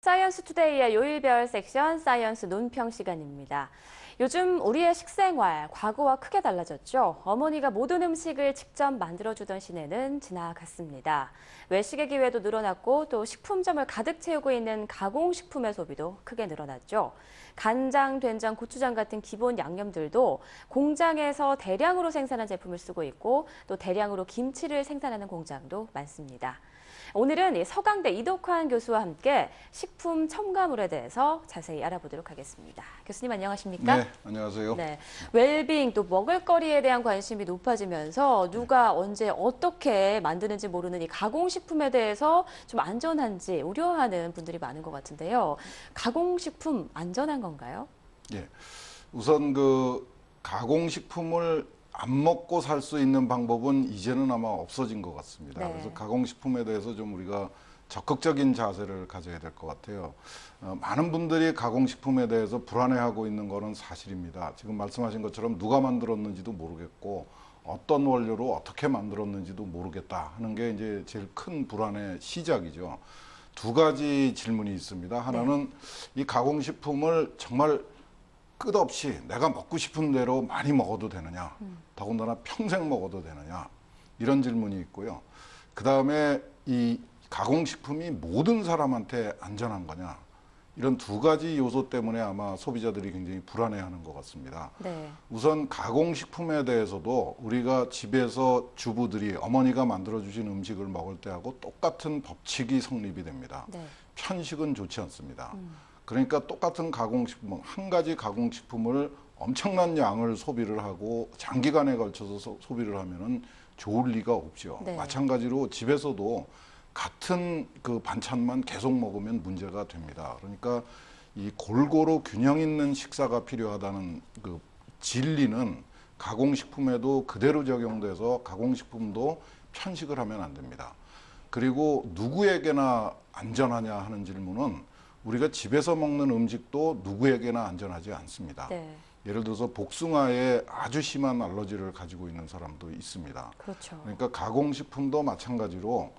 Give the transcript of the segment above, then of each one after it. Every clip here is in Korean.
사이언스 투데이의 요일별 섹션 사이언스 논평 시간입니다. 요즘 우리의 식생활, 과거와 크게 달라졌죠. 어머니가 모든 음식을 직접 만들어주던 시대는 지나갔습니다. 외식의 기회도 늘어났고 또 식품점을 가득 채우고 있는 가공식품의 소비도 크게 늘어났죠. 간장, 된장, 고추장 같은 기본 양념들도 공장에서 대량으로 생산한 제품을 쓰고 있고 또 대량으로 김치를 생산하는 공장도 많습니다. 오늘은 서강대 이덕환 교수와 함께 식품 첨가물에 대해서 자세히 알아보도록 하겠습니다. 교수님 안녕하십니까? 네, 안녕하세요. 네, 웰빙 또 먹을거리에 대한 관심이 높아지면서 누가 언제 어떻게 만드는지 모르는 이 가공식품에 대해서 좀 안전한지 우려하는 분들이 많은 것 같은데요. 가공식품 안전한 건가요? 예, 우선 가공식품을 안 먹고 살 수 있는 방법은 이제는 아마 없어진 것 같습니다. 네. 그래서 가공식품에 대해서 좀 우리가 적극적인 자세를 가져야 될 것 같아요. 많은 분들이 가공식품에 대해서 불안해하고 있는 거는 사실입니다. 지금 말씀하신 것처럼 누가 만들었는지도 모르겠고 어떤 원료로 어떻게 만들었는지도 모르겠다 하는 게 이제 제일 큰 불안의 시작이죠. 두 가지 질문이 있습니다. 하나는 이 가공식품을 정말 끝없이 내가 먹고 싶은 대로 많이 먹어도 되느냐, 더군다나 평생 먹어도 되느냐, 이런 질문이 있고요. 그 다음에 이 가공식품이 모든 사람한테 안전한 거냐, 이런 두 가지 요소 때문에 아마 소비자들이 굉장히 불안해하는 것 같습니다. 네. 우선 가공식품에 대해서도 우리가 집에서 주부들이 어머니가 만들어주신 음식을 먹을 때하고 똑같은 법칙이 성립이 됩니다. 네. 편식은 좋지 않습니다. 그러니까 똑같은 가공식품, 한 가지 가공식품을 엄청난 양을 소비를 하고 장기간에 걸쳐서 소비를 하면은 좋을 리가 없죠. 네. 마찬가지로 집에서도 같은 그 반찬만 계속 먹으면 문제가 됩니다. 그러니까 이 골고루 균형 있는 식사가 필요하다는 그 진리는 가공식품에도 그대로 적용돼서 가공식품도 편식을 하면 안 됩니다. 그리고 누구에게나 안전하냐 하는 질문은 우리가 집에서 먹는 음식도 누구에게나 안전하지 않습니다. 네. 예를 들어서 복숭아에 아주 심한 알러지를 가지고 있는 사람도 있습니다. 그렇죠. 그러니까 가공식품도 마찬가지로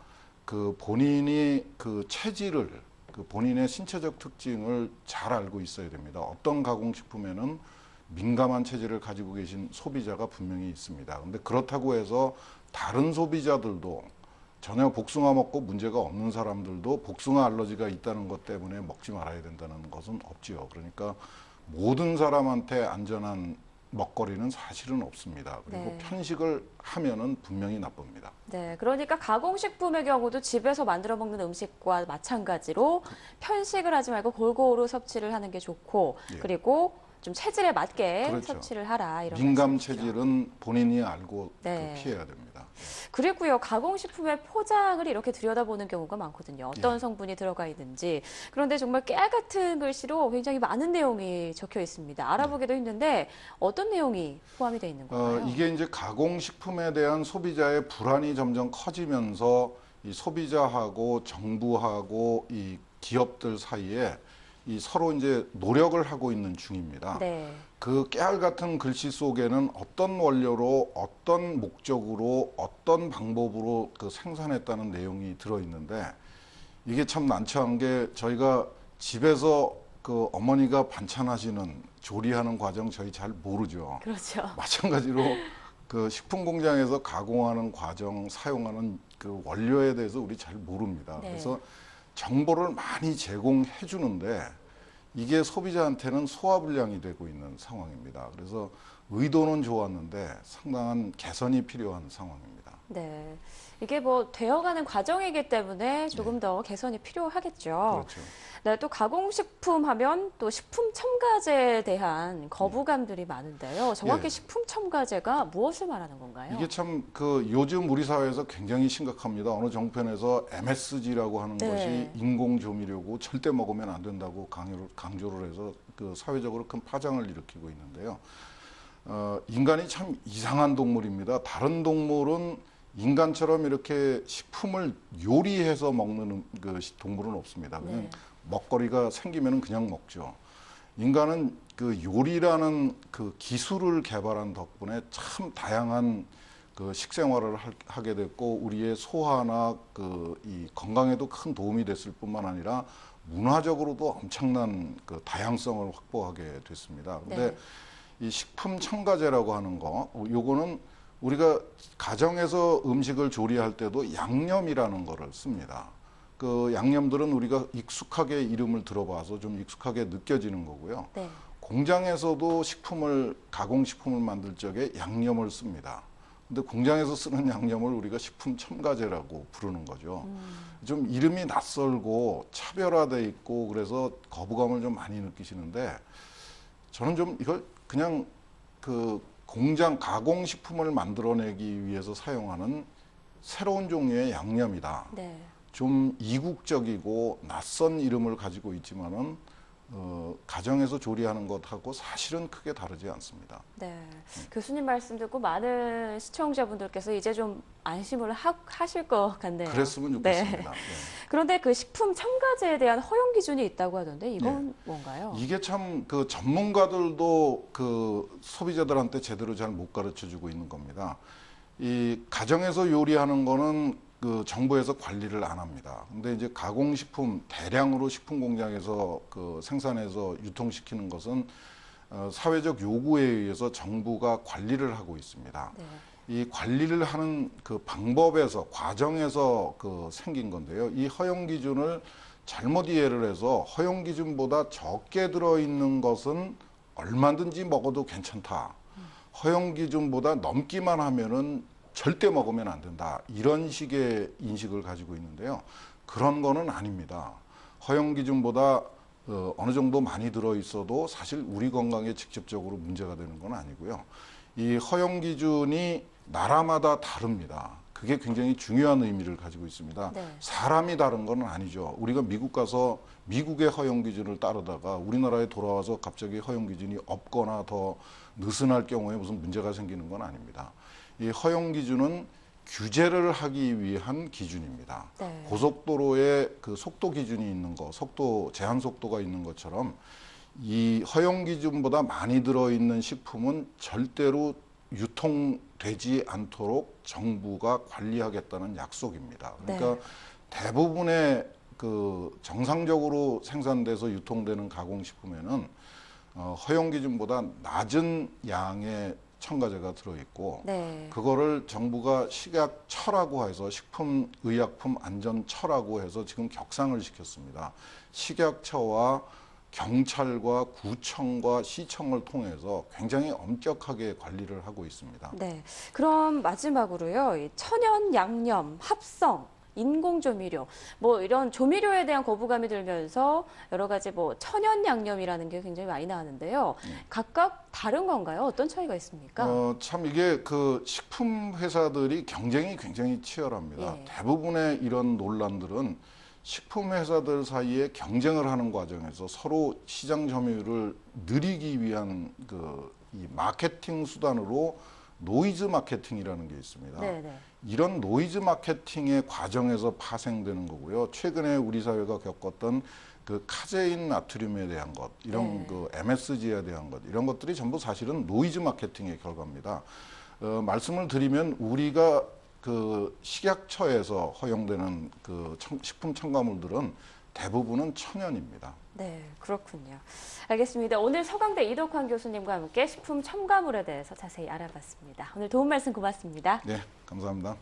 그 본인이 그 체질을, 그 본인의 신체적 특징을 잘 알고 있어야 됩니다. 어떤 가공식품에는 민감한 체질을 가지고 계신 소비자가 분명히 있습니다. 근데 그렇다고 해서 다른 소비자들도 전혀 복숭아 먹고 문제가 없는 사람들도 복숭아 알러지가 있다는 것 때문에 먹지 말아야 된다는 것은 없지요. 그러니까 모든 사람한테 안전한 먹거리는 사실은 없습니다. 그리고 네. 편식을 하면은 분명히 나쁩니다. 네, 그러니까 가공식품의 경우도 집에서 만들어 먹는 음식과 마찬가지로 편식을 하지 말고 골고루 섭취를 하는 게 좋고, 예. 그리고 좀 체질에 맞게 그렇죠. 섭취를 하라 이런 민감 말씀이시죠. 체질은 본인이 알고 네. 피해야 됩니다. 그리고요, 가공식품의 포장을 이렇게 들여다보는 경우가 많거든요. 어떤 예. 성분이 들어가 있는지. 그런데 정말 깨알 같은 글씨로 굉장히 많은 내용이 적혀 있습니다. 알아보기도 힘든데 어떤 내용이 포함이 되어 있는 건가요? 이게 이제 가공식품에 대한 소비자의 불안이 점점 커지면서 이 소비자하고 정부하고 이 기업들 사이에 이 서로 이제 노력을 하고 있는 중입니다. 네. 그 깨알 같은 글씨 속에는 어떤 원료로 어떤 목적으로 어떤 방법으로 그 생산했다는 내용이 들어있는데 이게 참 난처한 게 저희가 집에서 그 어머니가 반찬하시는 조리하는 과정 저희 잘 모르죠. 그렇죠. 마찬가지로 그 식품 공장에서 가공하는 과정 사용하는 그 원료에 대해서 우리 잘 모릅니다. 네. 그래서 정보를 많이 제공해 주는데 이게 소비자한테는 소화불량이 되고 있는 상황입니다. 그래서 의도는 좋았는데 상당한 개선이 필요한 상황입니다. 네. 이게 뭐 되어가는 과정이기 때문에 조금 더 개선이 필요하겠죠. 그렇죠. 네, 또 가공식품 하면 또 식품 첨가제에 대한 거부감들이 많은데요. 정확히 예. 식품 첨가제가 무엇을 말하는 건가요? 이게 참 그 요즘 우리 사회에서 굉장히 심각합니다. 어느 정편에서 MSG라고 하는 네. 것이 인공 조미료고 절대 먹으면 안 된다고 강조를 해서 그 사회적으로 큰 파장을 일으키고 있는데요. 인간이 참 이상한 동물입니다. 다른 동물은 인간처럼 이렇게 식품을 요리해서 먹는 그 동물은 없습니다. 그냥 네. 먹거리가 생기면 그냥 먹죠. 인간은 그 요리라는 그 기술을 개발한 덕분에 참 다양한 그 식생활을 하게 됐고 우리의 소화나 그 이 건강에도 큰 도움이 됐을 뿐만 아니라 문화적으로도 엄청난 그 다양성을 확보하게 됐습니다. 근데 네. 이 식품 첨가제라고 하는 거, 요거는 우리가 가정에서 음식을 조리할 때도 양념이라는 거를 씁니다. 그 양념들은 우리가 익숙하게 이름을 들어봐서 좀 익숙하게 느껴지는 거고요. 네. 공장에서도 가공식품을 만들 적에 양념을 씁니다. 근데 공장에서 쓰는 양념을 우리가 식품 첨가제라고 부르는 거죠. 좀 이름이 낯설고 차별화돼 있고 그래서 거부감을 좀 많이 느끼시는데 저는 좀 이걸 그냥 그 공장 가공식품을 만들어내기 위해서 사용하는 새로운 종류의 양념이다. 네. 좀 이국적이고 낯선 이름을 가지고 있지만은 가정에서 조리하는 것하고 사실은 크게 다르지 않습니다. 네. 교수님 말씀 듣고 많은 시청자분들께서 이제 좀 안심을 하실 것 같네요. 그랬으면 좋겠습니다. 네. 그런데 그 식품 첨가제에 대한 허용 기준이 있다고 하던데 이건 네. 뭔가요? 이게 참 그 전문가들도 그 소비자들한테 제대로 잘 못 가르쳐 주고 있는 겁니다. 이 가정에서 요리하는 거는 그 정부에서 관리를 안 합니다. 근데 이제 가공식품 대량으로 식품 공장에서 그 생산해서 유통시키는 것은 사회적 요구에 의해서 정부가 관리를 하고 있습니다. 네. 이 관리를 하는 그 방법에서 과정에서 그 생긴 건데요. 이 허용 기준을 잘못 이해를 해서 허용 기준보다 적게 들어있는 것은 얼마든지 먹어도 괜찮다. 허용 기준보다 넘기만 하면은 절대 먹으면 안 된다. 이런 식의 인식을 가지고 있는데요. 그런 거는 아닙니다. 허용 기준보다 어느 정도 많이 들어있어도 사실 우리 건강에 직접적으로 문제가 되는 건 아니고요. 이 허용 기준이 나라마다 다릅니다. 그게 굉장히 중요한 의미를 가지고 있습니다. 네. 사람이 다른 건 아니죠. 우리가 미국 가서 미국의 허용 기준을 따르다가 우리나라에 돌아와서 갑자기 허용 기준이 없거나 더 느슨할 경우에 무슨 문제가 생기는 건 아닙니다. 이 허용 기준은 규제를 하기 위한 기준입니다. 네. 고속도로에 그 속도 기준이 있는 거, 제한 속도가 있는 것처럼 이 허용 기준보다 많이 들어있는 식품은 절대로 유통되지 않도록 정부가 관리하겠다는 약속입니다. 그러니까 네. 대부분의 그 정상적으로 생산돼서 유통되는 가공식품에는 허용 기준보다 낮은 양의 첨가제가 들어있고 네. 그거를 정부가 식약처라고 해서 식품의약품안전처라고 해서 지금 격상을 시켰습니다. 식약처와 경찰과 구청과 시청을 통해서 굉장히 엄격하게 관리를 하고 있습니다. 네. 그럼 마지막으로요. 이 천연 양념, 합성, 인공 조미료, 뭐 이런 조미료에 대한 거부감이 들면서 여러 가지 뭐 천연 양념이라는 게 굉장히 많이 나왔는데요. 각각 다른 건가요? 어떤 차이가 있습니까? 참 이게 그 식품 회사들이 경쟁이 굉장히 치열합니다. 예. 대부분의 이런 논란들은 식품 회사들 사이에 경쟁을 하는 과정에서 서로 시장 점유율을 늘리기 위한 이 마케팅 수단으로 노이즈 마케팅이라는 게 있습니다. 네네. 이런 노이즈 마케팅의 과정에서 파생되는 거고요. 최근에 우리 사회가 겪었던 그 카제인 나트륨에 대한 것, 이런 네. 그 MSG에 대한 것, 이런 것들이 전부 사실은 노이즈 마케팅의 결과입니다. 말씀을 드리면 우리가 그 식약처에서 허용되는 그 식품 첨가물들은 대부분은 천연입니다. 네, 그렇군요. 알겠습니다. 오늘 서강대 이덕환 교수님과 함께 식품 첨가물에 대해서 자세히 알아봤습니다. 오늘 도움 말씀 고맙습니다. 네, 감사합니다.